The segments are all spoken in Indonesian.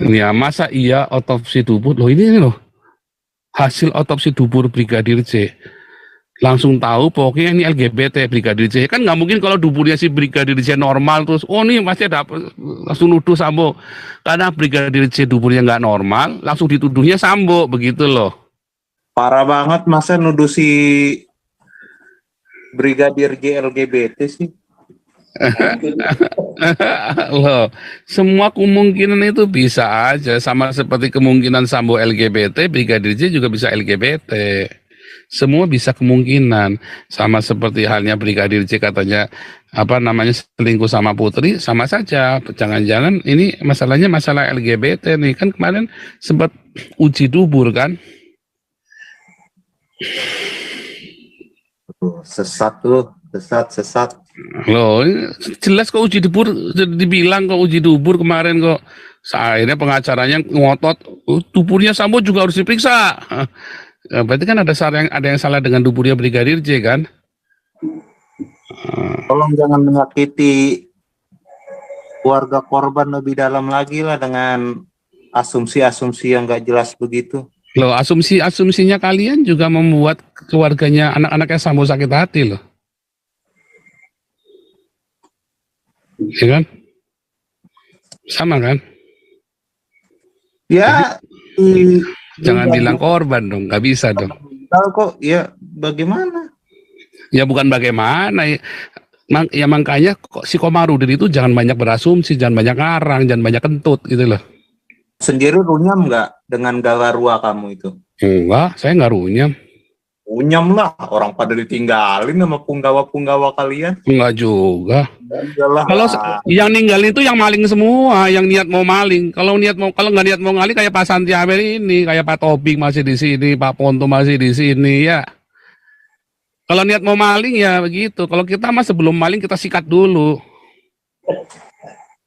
Ya masa iya otopsi dubur loh, ini loh hasil otopsi dubur Brigadir J, langsung tahu pokoknya ini LGBT Brigadir J. Kan nggak mungkin kalau duburnya si Brigadir J normal terus oh nih pasti ada langsung nuduh Sambo, karena Brigadir J duburnya nggak normal langsung dituduhnya Sambo, begitu loh. Parah banget masa nuduh si Brigadir J LGBT sih. Loh, semua kemungkinan itu bisa aja, sama seperti kemungkinan Sambo LGBT, Brigadir J juga bisa LGBT. Semua bisa kemungkinan, sama seperti halnya Brigadir J katanya selingkuh sama Putri, sama saja. Jangan-jangan ini masalahnya masalah LGBT nih, kan kemarin sempat uji dubur kan. Sesat tuh, sesat. Loh, jelas kok uji dubur, dibilang kok uji dubur kemarin kok. Akhirnya pengacaranya ngotot, duburnya Sambo juga harus diperiksa. Berarti kan ada yang salah dengan duburnya Brigadir J kan? Tolong jangan menyakiti keluarga korban lebih dalam lagi lah dengan asumsi-asumsi yang nggak jelas begitu. Loh, asumsinya kalian juga membuat keluarganya, anak-anaknya Sambo sakit hati loh. Ya kan? Sama kan? Ya, jangan bilang korban dong, nggak bisa dong. Tahu kok, ya bagaimana? Ya bukan bagaimana, ya makanya si Komarudin itu jangan banyak berasumsi, jangan banyak ngarang, jangan banyak kentut gitu loh. Sendiri runyam nggak dengan galarua kamu itu? Enggak, saya nggak runyam. Runyam lah, orang pada ditinggalin sama punggawa-punggawa kalian. Enggak juga. Kalau yang ninggalin itu yang maling semua, yang niat mau maling. Kalau nggak niat mau ngalih kayak Pak Santi Amer ini, kayak Pak Tobing masih di sini, Pak Ponto masih di sini ya. Kalau niat mau maling ya begitu. Kalau kita mah sebelum maling kita sikat dulu.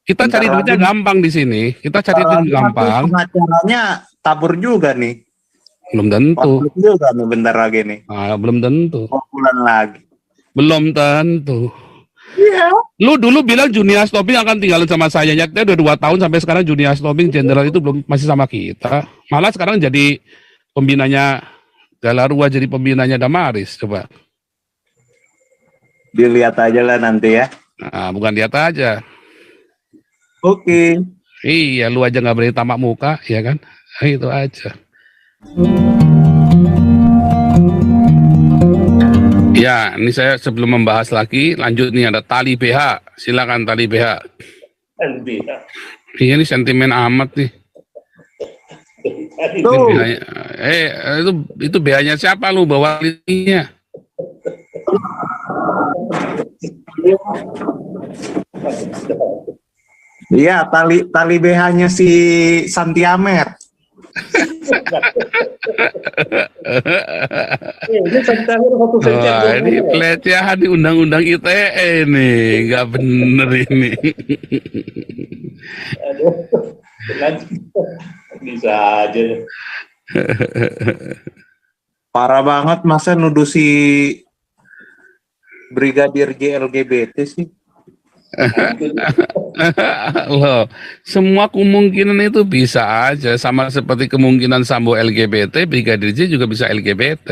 Kita cari duitnya gampang di sini. Kita cari duit gampang. Pengacaranya tabur juga nih. Belum tentu. Juga nih bentar lagi nih. Belum tentu. Bulan lagi. Belum tentu. Iya. Lu dulu bilang Junias Tobing akan tinggalin sama saya. Nyatanya udah 2 tahun sampai sekarang Junias Tobing jenderal itu masih sama kita. Malah sekarang jadi pembinanya Galarua, jadi pembinanya Damaris. Coba. Dilihat aja lah nanti ya. Nah, bukan lihat aja. Oke. Iya, lu aja nggak berani tamak muka, ya kan? Itu aja. Ya, ini saya sebelum membahas lagi, lanjut nih ada Tali BH. Silakan Tali BH. Iya, ini sentimen amat nih. Itu BH-nya siapa lu bawa linknya? Iya, tali BH-nya si Santi Amer. Wah, ini pelecehan di undang-undang ITE nih, nggak bener ini. Aduh, bisa aja. Parah banget masa nuduh si Brigadir J LGBT sih. Loh, semua kemungkinan itu bisa aja, sama seperti kemungkinan Sambo LGBT, Brigadir J juga bisa LGBT.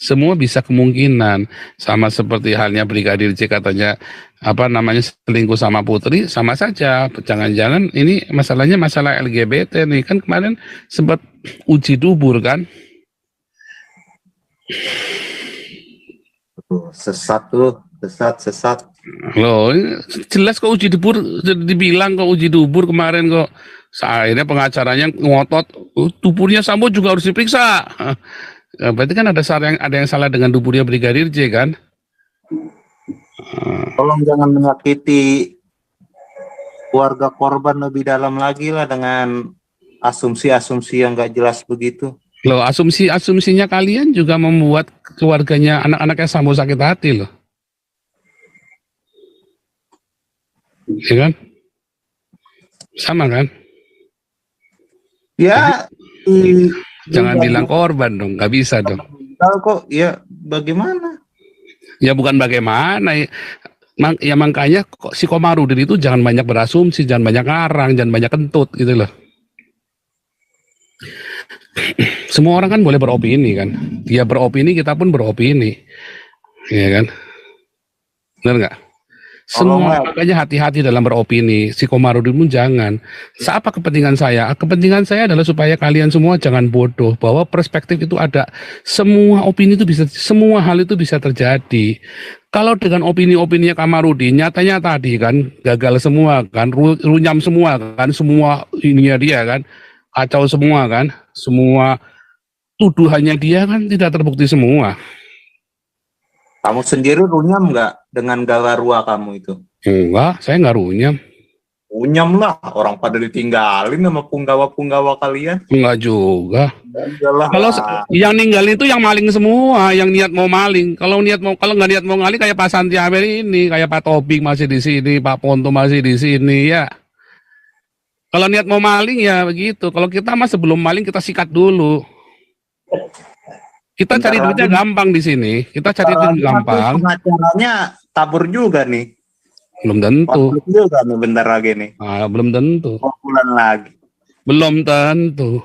Semua bisa kemungkinan, sama seperti halnya Brigadir J katanya selingkuh sama Putri, sama saja. Jangan-jangan ini masalahnya masalah LGBT nih, kan kemarin sempat uji dubur kan. Sesat tuh, sesat. Loh, jelas kok uji dubur, dibilang kok uji dubur kemarin kok. Akhirnya pengacaranya ngotot, duburnya Sambo juga harus diperiksa. Berarti kan ada yang salah dengan duburnya Brigadir J kan? Tolong jangan menyakiti keluarga korban lebih dalam lagi lah dengan asumsi-asumsi yang nggak jelas begitu. Loh, asumsinya kalian juga membuat keluarganya, anak-anaknya Sambo sakit hati loh. Ya kan? Sama kan? Ya, jangan bilang korban dong, nggak bisa dong. Tahu kok, ya bagaimana? Ya bukan bagaimana, Ya makanya kok si Komarudin itu jangan banyak berasumsi, jangan banyak ngarang, jangan banyak kentut gitu loh. Semua orang kan boleh beropini kan. Dia beropini, kita pun beropini. Iya kan? Benar nggak? Semua Tolonglah. makanya hati-hati dalam beropini. Si Komarudin pun jangan. Apa kepentingan saya? Kepentingan saya adalah supaya kalian semua jangan bodoh. Bahwa perspektif itu ada. Semua opini itu bisa, semua hal itu bisa terjadi. Kalau dengan opini-opininya Kamarudin, nyatanya tadi kan gagal semua kan, runyam semua kan, semua ininya dia kan, kacau semua kan, semua tuduhannya dia kan tidak terbukti semua. Kamu sendiri runyam nggak dengan Galarua kamu itu? Enggak, saya nggak runyam. Runyam lah, orang pada ditinggalin sama punggawa-punggawa kalian. Enggak juga. Iyalah. Kalau yang ninggalin itu yang maling semua, yang niat mau maling. Kalau nggak niat mau maling kayak Pak Santi Amer ini, kayak Pak Tobing masih di sini, Pak Ponto masih di sini ya. Kalau niat mau maling ya begitu. Kalau kita mah sebelum maling kita sikat dulu. Kita Bentar cari duitnya lagi. gampang di sini. Kita cari duit gampang. Pengacaranya tabur juga nih. Belum tentu. Konflik juga nih bentar lagi nih. Belum tentu. 2 bulan lagi. Belum tentu.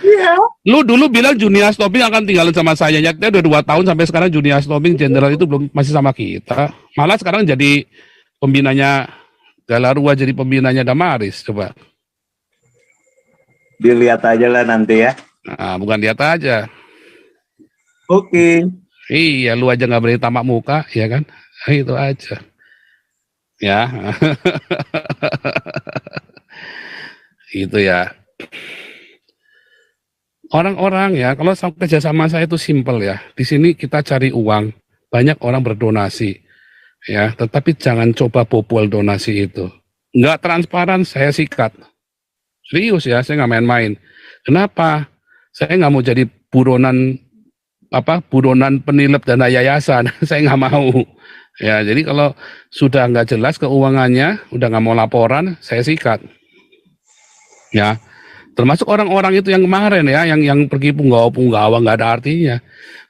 Iya. Lu dulu bilang Junior Tobing akan tinggalin sama saya. Nyatanya udah 2 tahun sampai sekarang Junior Tobing Jenderal itu belum masih sama kita. Malah sekarang jadi pembinanya Galarua, jadi pembinanya Damaris. Coba. Dilihat aja lah nanti ya. Nah, bukan lihat aja. Oke. Iya, lu aja nggak berani tamak muka, ya kan? Itu aja. Ya. Itu ya. Orang-orang ya, kalau kerja sama saya itu simpel ya. Di sini kita cari uang, banyak orang berdonasi, ya. Tetapi jangan coba bobol donasi itu. Nggak transparan, saya sikat. Serius ya, saya nggak main-main. Kenapa? Saya nggak mau jadi buronan penilep dana yayasan. Saya nggak mau. Ya, jadi kalau sudah nggak jelas keuangannya, udah nggak mau laporan, saya sikat. Ya. Termasuk orang-orang itu yang kemarin ya, yang pergi punggawa nggak ada artinya.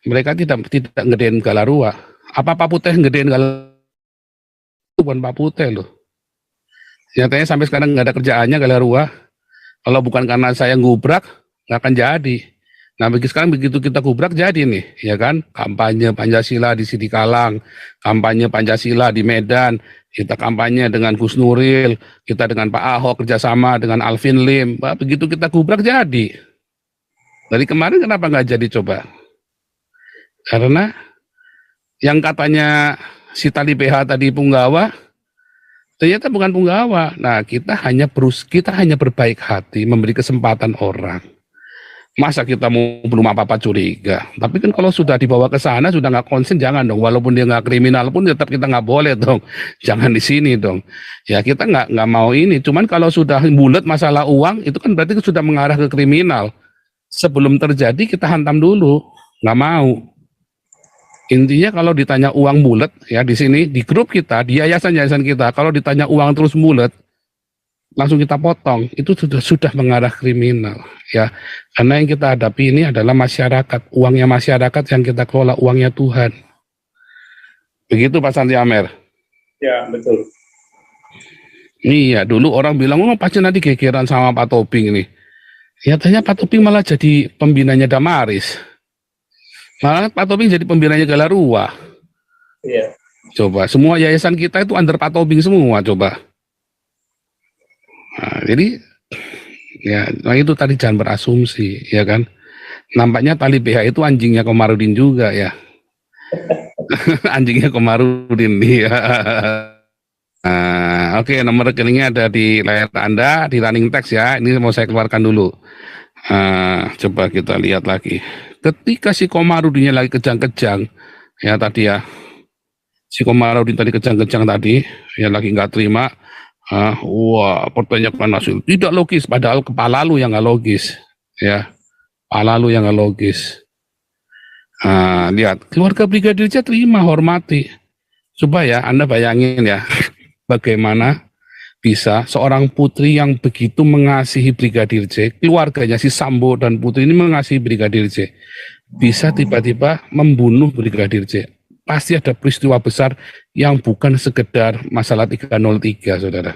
Mereka tidak ngedein Galarua. Apa Pak Putih ngedein Galarua? Itu bukan Pak Putih loh. Nyatanya sampai sekarang nggak ada kerjaannya Galarua. Kalau bukan karena saya ngubrak, nggak akan jadi. Nah, sekarang begitu kita gubrak jadi nih, ya kan? Kampanye Pancasila di Sidikalang, kampanye Pancasila di Medan, kita kampanye dengan Gus Nuril, kita dengan Pak Ahok kerjasama dengan Alvin Lim. Begitu kita gubrak jadi. Dari kemarin kenapa nggak jadi coba? Karena yang katanya si tali PH tadi punggawa, ternyata bukan punggawa. Nah, kita hanya berbaik hati, memberi kesempatan orang. Masa kita mau belum apa-apa curiga. Tapi kan kalau sudah dibawa ke sana, sudah nggak konsen, jangan dong. Walaupun dia nggak kriminal pun tetap kita nggak boleh dong. Jangan di sini dong. Ya kita nggak mau ini. Cuman kalau sudah bulat masalah uang, itu kan berarti sudah mengarah ke kriminal. Sebelum terjadi kita hantam dulu. Nggak mau. Intinya kalau ditanya uang bulat, ya di sini, di grup kita, di yayasan-yayasan kita, kalau ditanya uang terus bulat, langsung kita potong, itu sudah mengarah kriminal ya, karena yang kita hadapi ini adalah masyarakat, uangnya masyarakat yang kita kelola, uangnya Tuhan. Begitu Pak Santi Amer. Ya, betul. Iya, dulu orang bilang pasti nanti gegeran sama Pak Tobing ini. Nyatanya Pak Tobing malah jadi pembinanya Damaris, malah Pak Tobing jadi pembinanya Galarua. Iya. Coba semua yayasan kita itu under Pak Tobing semua, coba. Nah, jadi ya, itu tadi jangan berasumsi, ya kan? Nampaknya tali BH itu anjingnya Komarudin juga ya. Anjingnya Komarudin dia. Nah, oke, nomor rekeningnya ada di layar Anda, di running text ya. Ini mau saya keluarkan dulu. Coba kita lihat lagi. Ketika si Komarudinnya lagi kejang-kejang, ya tadi ya, si Komarudin tadi kejang-kejang tadi, ya lagi nggak terima. Wah, pertanyakan hasil tidak logis, padahal kepala lu yang nggak logis, ya, kepala lu yang nggak logis. Lihat, keluarga Brigadir J terima, hormati. Coba ya, Anda bayangin ya, bagaimana bisa seorang putri yang begitu mengasihi Brigadir J, keluarganya si Sambo dan Putri ini mengasihi Brigadir J, bisa tiba-tiba membunuh Brigadir J. pasti ada peristiwa besar yang bukan sekedar masalah 303, saudara.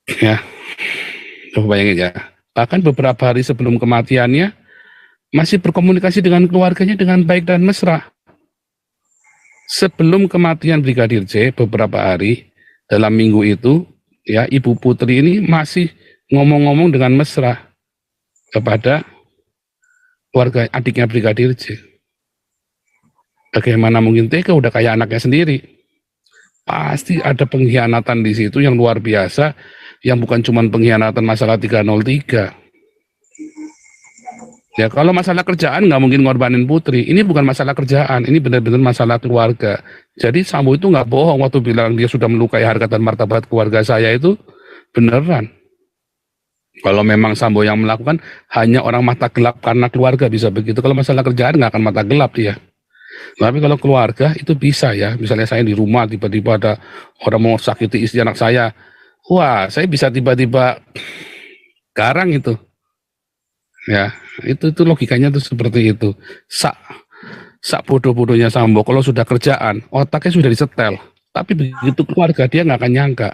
Ya, coba bayangin ya. Bahkan beberapa hari sebelum kematiannya, masih berkomunikasi dengan keluarganya dengan baik dan mesra. Sebelum kematian Brigadir J, beberapa hari, dalam minggu itu, ya, Ibu Putri ini masih ngomong-ngomong dengan mesra kepada keluarga adiknya Brigadir J. Bagaimana mungkin tega, udah kayak anaknya sendiri. Pasti ada pengkhianatan di situ yang luar biasa, yang bukan cuma pengkhianatan masalah 303. Ya, kalau masalah kerjaan nggak mungkin ngorbanin Putri. Ini bukan masalah kerjaan, ini benar-benar masalah keluarga. Jadi Sambo itu nggak bohong waktu bilang dia sudah melukai harkat dan martabat keluarga saya, itu beneran. Kalau memang Sambo yang melakukan, hanya orang mata gelap karena keluarga bisa begitu. Kalau masalah kerjaan nggak akan mata gelap dia. Tapi kalau keluarga itu bisa ya. Misalnya saya di rumah tiba-tiba ada orang mau sakiti istri anak saya. Wah, saya bisa tiba-tiba garang itu. Ya, itu logikanya tuh seperti itu. Sak bodoh-bodohnya Sambo kalau sudah kerjaan, otaknya sudah disetel. Tapi begitu keluarga dia nggak akan nyangka.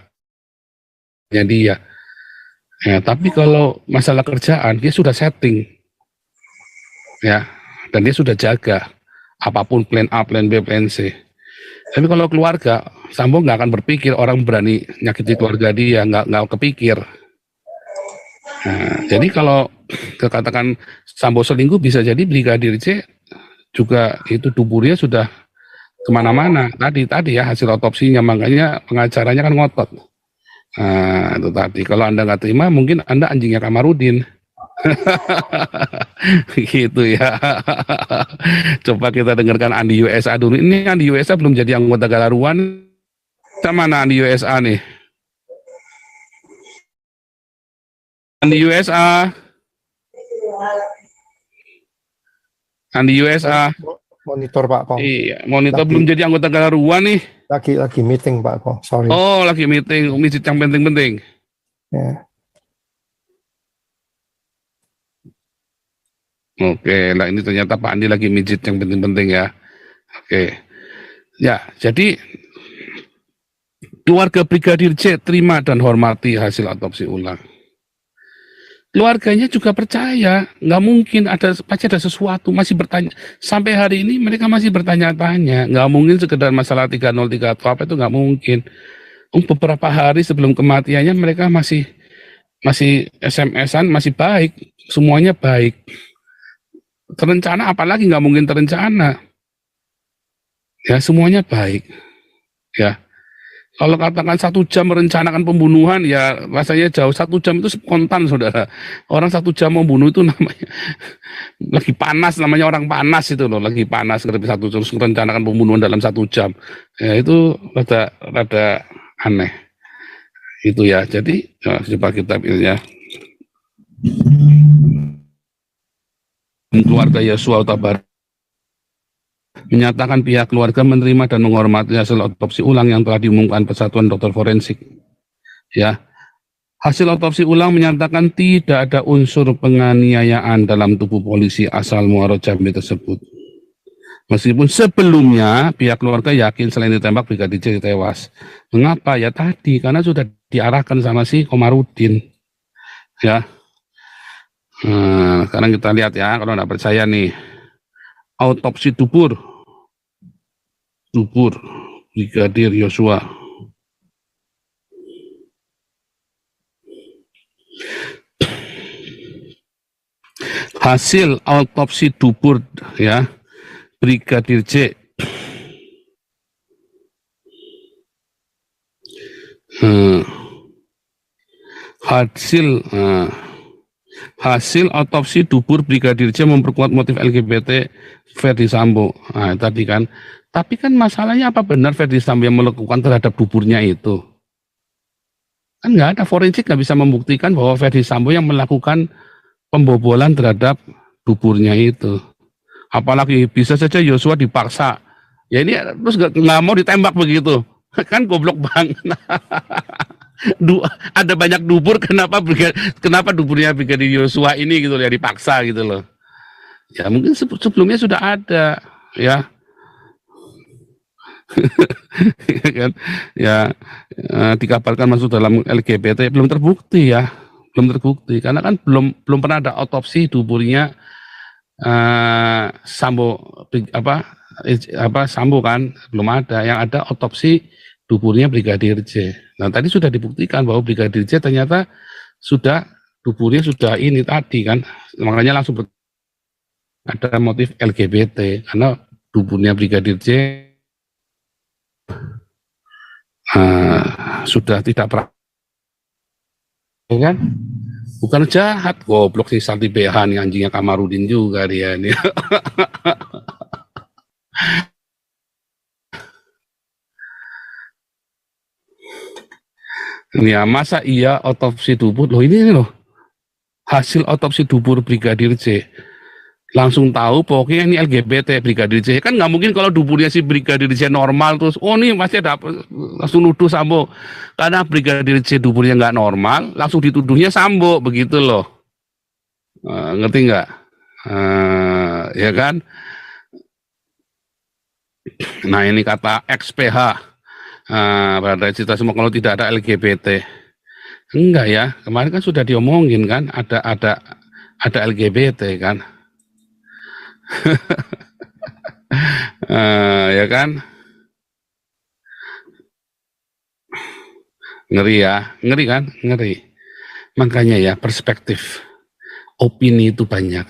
Jadi ya, tapi kalau masalah kerjaan dia sudah setting. Ya, dan dia sudah jaga apapun plan A, plan B, plan C. Tapi kalau keluarga, Sambo nggak akan berpikir orang berani nyakiti keluarga dia, nggak kepikir. Nah, jadi kalau katakan Sambo selingkuh, bisa jadi Brigadir J juga itu tubuhnya sudah kemana-mana. Tadi ya hasil otopsinya, makanya pengacaranya kan ngotot. Nah, itu tadi. Kalau Anda nggak terima, mungkin Anda anjingnya Kamarudin. Gitu ya. Coba kita dengarkan Andi USA dulu. Ini Andi USA belum jadi anggota Galaruan. Sama mana Andi USA nih? Andi USA. Andi USA. Monitor Pak Kong. Iya, monitor belum jadi anggota Galaruan nih. Lagi meeting Pak Kong. Sorry. Oh, lagi meeting yang penting-penting. Ya. Oke, lah ini ternyata Pak Andi lagi mijit yang penting-penting ya. Oke. Ya, jadi keluarga Brigadir J terima dan hormati hasil otopsi ulang. Keluarganya juga percaya, nggak mungkin pasti ada sesuatu, masih bertanya. Sampai hari ini mereka masih bertanya-tanya, nggak mungkin sekedar masalah 303 atau apa, itu nggak mungkin. Beberapa hari sebelum kematiannya mereka masih SMS-an, masih baik, semuanya baik. Terencana apalagi nggak mungkin terencana. Ya, semuanya baik. Ya. Kalau katakan 1 jam merencanakan pembunuhan, ya rasanya jauh. 1 jam itu spontan, saudara. Orang 1 jam membunuh itu namanya lagi panas, namanya orang panas itu loh, lagi panas. Satu terus merencanakan pembunuhan dalam 1 jam, ya itu rada aneh. Itu ya. Jadi coba kita pilih ya. Keluarga Yosua Huta Barat menyatakan pihak keluarga menerima dan menghormati hasil otopsi ulang yang telah diumumkan Persatuan Dokter Forensik. Ya, hasil otopsi ulang menyatakan tidak ada unsur penganiayaan dalam tubuh polisi asal Muaro Jambi tersebut. Meskipun sebelumnya pihak keluarga yakin selain ditembak Brigadir J tewas. Mengapa? Ya tadi, karena sudah diarahkan sama si Komarudin. Ya. Sekarang kita lihat ya, kalau nggak percaya nih. Autopsi dubur Brigadir Yosua. Hasil autopsi dubur ya Brigadir J. Hasil autopsi dubur Brigadir J memperkuat motif LGBT Ferdi Sambo. Nah, tadi kan. Tapi kan masalahnya apa benar Ferdi Sambo yang melakukan terhadap duburnya itu? Kan nggak ada, forensik nggak bisa membuktikan bahwa Ferdi Sambo yang melakukan pembobolan terhadap duburnya itu. Apalagi bisa saja Yosua dipaksa. Ya ini terus nggak mau ditembak begitu. Kan goblok banget. Ada banyak dubur, kenapa duburnya Brigadir Yosua ini gitu ya dipaksa gitu loh. Ya mungkin sebelumnya sudah ada. ya. Kan ya, dikabarkan masuk dalam LGBT, belum terbukti ya, belum terbukti karena kan belum pernah ada otopsi tubuhnya Sambo Sambo kan, belum ada. Yang ada otopsi tubuhnya Brigadir J. Nah tadi sudah dibuktikan bahwa Brigadir J ternyata tubuhnya sudah ini tadi kan, makanya langsung ada motif LGBT karena tubuhnya Brigadir J sudah tidak pernah, ya kan? Bukan jahat, goblok si Saldi BH nih, anjingnya Kamarudin juga dia nih. Ya, masa iya otopsi tubuh loh, ini loh hasil otopsi tubuh Brigadir J, langsung tahu pokoknya ini LGBT Brigadir J. Kan nggak mungkin kalau tubuhnya si Brigadir J normal terus oh nih masih ada, langsung nuduh Sambo karena Brigadir J tubuhnya nggak normal langsung dituduhnya Sambo, begitu loh. Ngerti nggak? Ya kan. Nah ini kata XPH, pada cerita semua kalau tidak ada LGBT. Enggak ya, kemarin kan sudah diomongin kan, ada LGBT kan. Ya kan, ngeri ya, ngeri kan, ngeri. Makanya ya perspektif, opini itu banyak.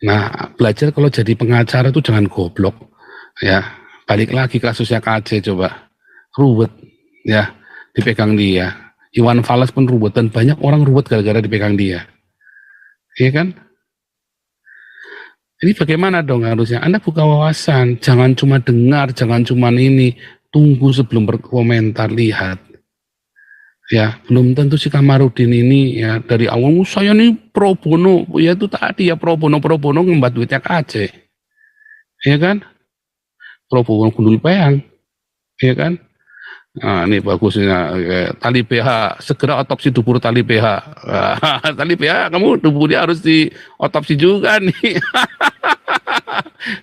Nah belajar kalau jadi pengacara itu jangan goblok, ya. Balik lagi kasusnya KJ coba, ruwet, ya, dipegang dia. Iwan Fals pun ruwet dan banyak orang ruwet gara-gara dipegang dia, iya kan? Ini bagaimana dong harusnya? Anda buka wawasan, jangan cuma dengar, jangan cuma ini, tunggu sebelum berkomentar, lihat. Ya, belum tentu si Kamarudin ini ya dari awal saya nih pro bono, ya itu tadi ya pro bono ngembat duitnya KJ. Ya kan? Pro bono gundul peyang. Ya kan? Nah, ini bagusnya Tali BH, segera otopsi tubuh Tali BH. Tali BH, kamu tubuhnya harus diotopsi juga nih.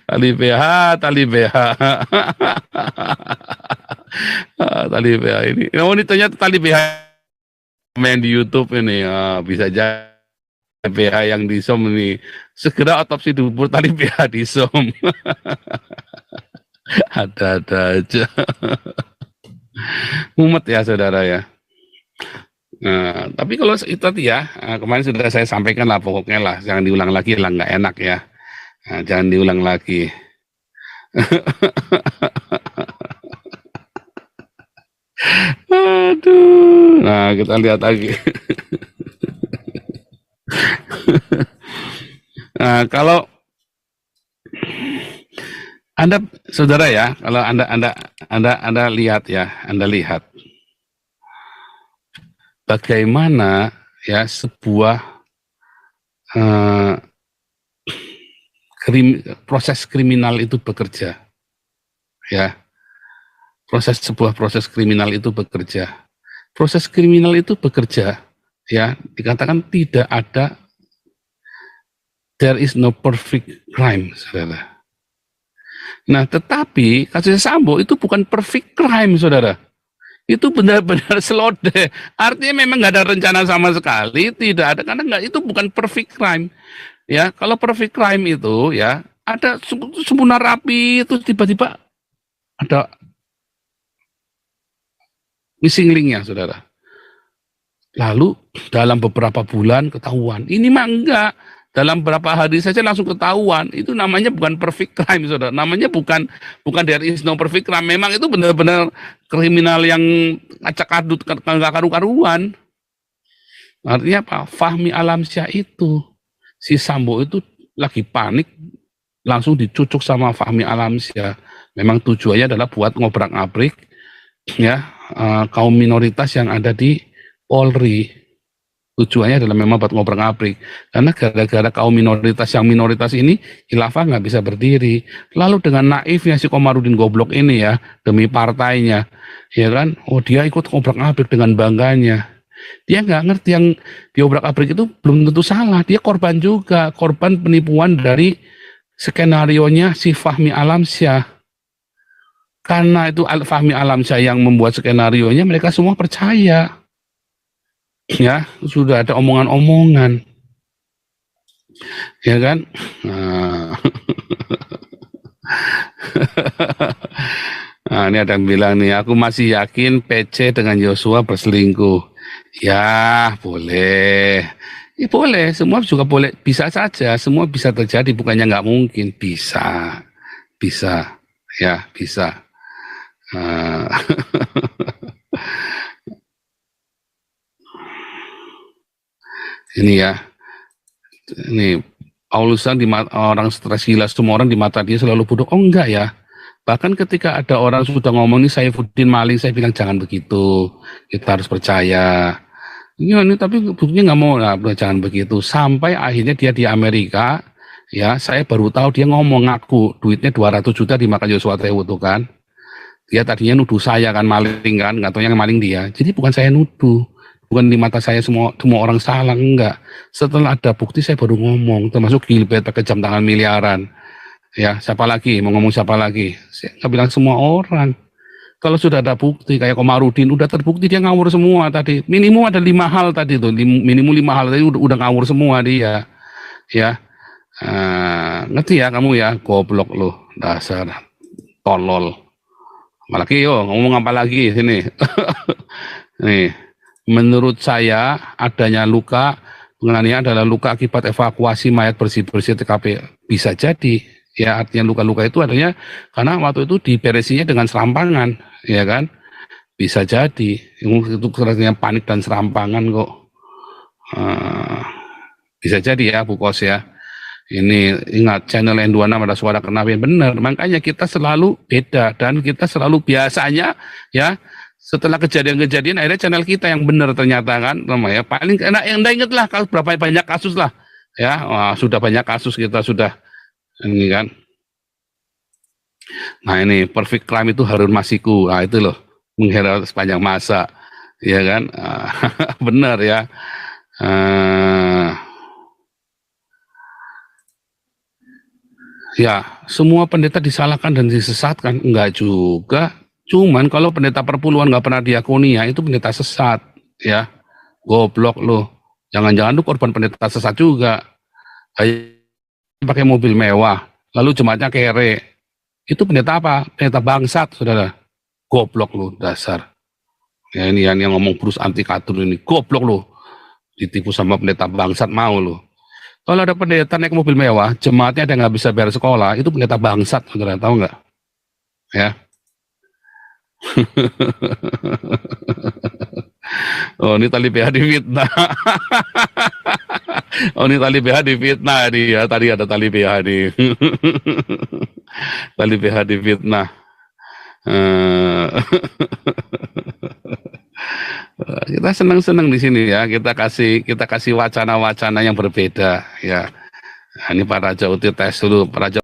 Tali BH, Tali BH. Tali BH ini. Kamu ini ternyata Tali BH main di YouTube ini, bisa jadi BH yang di SOM ini. Segera otopsi tubuh Tali BH di SOM. Ada-ada aja. Mumet ya saudara ya. Nah, tapi kalau itu tadi ya, kemarin sudah saya sampaikan lah pokoknya lah, jangan diulang lagi lah, nggak enak ya. Nah, jangan diulang lagi. Aduh, nah kita lihat lagi. Nah, kalau Anda saudara ya, kalau Anda lihat ya, Anda lihat bagaimana ya sebuah proses kriminal itu bekerja, ya, sebuah proses kriminal itu bekerja. Proses kriminal itu bekerja, ya, dikatakan tidak ada, there is no perfect crime, saudara. Nah, tetapi kasusnya Sambo itu bukan perfect crime, saudara. Itu benar-benar selodeh. Artinya memang nggak ada rencana sama sekali, tidak ada, karena nggak, itu bukan perfect crime. Ya, kalau perfect crime itu ya ada sempurna rapi, itu tiba-tiba ada missing link-nya, saudara. Lalu dalam beberapa bulan ketahuan. Ini mah enggak. Dalam beberapa hari saja langsung ketahuan. Itu namanya bukan perfect crime, saudara. Namanya bukan there is no perfect crime. Memang itu benar-benar kriminal yang acak-adut, nggak karu-karuan. Artinya apa? Fahmi Alamsyah itu, si Sambo itu lagi panik, langsung dicucuk sama Fahmi Alamsyah. Memang tujuannya adalah buat ngobrak-ngabrik ya kaum minoritas yang ada di Polri. Tujuannya adalah memang buat ngobrak-ngabrik, karena gara-gara kaum minoritas ini khilafah nggak bisa berdiri. Lalu dengan naifnya si Komarudin goblok ini ya, demi partainya, ya kan, oh dia ikut ngobrak-ngabrik dengan bangganya. Dia nggak ngerti yang diobrak-abrik itu belum tentu salah, dia korban juga, korban penipuan dari skenarionya si Fahmi Alamsyah. Karena itu Fahmi Alamsyah yang membuat skenarionya, mereka semua percaya. Ya, sudah ada omongan-omongan. Ya kan? Nah. Nah, ini ada yang bilang nih, aku masih yakin PC dengan Joshua berselingkuh. Ya, boleh. Ya, boleh, semua juga boleh, bisa saja, semua bisa terjadi, bukannya nggak mungkin, bisa, ya, bisa. Nah. Ini ya, ini Paulusan orang stres gila, semua orang di mata dia selalu bodoh. Oh enggak ya, bahkan ketika ada orang sudah ngomong ini Saifuddin maling, saya bilang jangan begitu, kita harus percaya. Ini tapi buktinya nggak mau, nah, jangan begitu. Sampai akhirnya dia di Amerika, ya saya baru tahu dia ngomong ngaku duitnya 200 juta dimakan Joshua Tewu tuh kan. Dia tadinya nuduh saya kan maling kan, nggak tahu yang maling dia. Jadi bukan saya nuduh, bukan di mata saya semua orang salah, enggak. Setelah ada bukti saya baru ngomong, termasuk Gilbert pakai jam tangan miliaran. Ya, siapa lagi? Mau ngomong siapa lagi? Saya nggak bilang semua orang. Kalau sudah ada bukti kayak Komarudin, udah terbukti dia ngawur semua tadi. Minimum ada 5 hal tadi tuh, minimum 5 hal tadi udah ngawur semua dia. Ya, ngerti ya kamu ya, goblok lo, dasar tolol. Apalagi yo ngomong apa lagi sini. Nih, menurut saya adanya luka pengenanian adalah luka akibat evakuasi mayat bersih-bersih TKP. Bisa jadi, ya artinya luka-luka itu adanya karena waktu itu diberesinya dengan serampangan, ya kan? Bisa jadi, itu artinya panik dan serampangan kok. Bisa jadi ya Bu Kos ya. Ini ingat channel N26 ada suara kenabian, benar. Makanya kita selalu beda dan kita selalu biasanya ya setelah kejadian-kejadian akhirnya channel kita yang benar ternyata kan, namanya paling enak yang inget lah kalau berapa banyak kasus lah ya. Wah, sudah banyak kasus kita sudah ini kan. Nah ini perfect crime itu Harun Masiku, nah itu loh mengheral sepanjang masa ya kan. Benar ya. Ya, semua pendeta disalahkan dan disesatkan, enggak juga. Cuman kalau pendeta perpuluhan nggak pernah diakuni ya, itu pendeta sesat, ya. Goblok lo. Jangan-jangan lu korban pendeta sesat juga. Kayak pakai mobil mewah, lalu jemaatnya kere. Itu pendeta apa? Pendeta bangsat, saudara. Goblok lo, dasar. Ya ini yang ngomong Bruce anti katur ini, goblok lo. Ditipu sama pendeta bangsat mau lo. Kalau ada pendeta naik mobil mewah, jemaatnya ada nggak bisa bayar sekolah, itu pendeta bangsat, saudara tahu nggak? Ya. Oh ini tali BH difitnah. Oh ini tali BH difitnah nih ya, tadi ada tali BH nih. Tali BH difitnah. Kita senang-senang di sini ya, kita kasih wacana-wacana yang berbeda ya. Nah, ini Pak Raja Uti tes dulu, Pak Raja.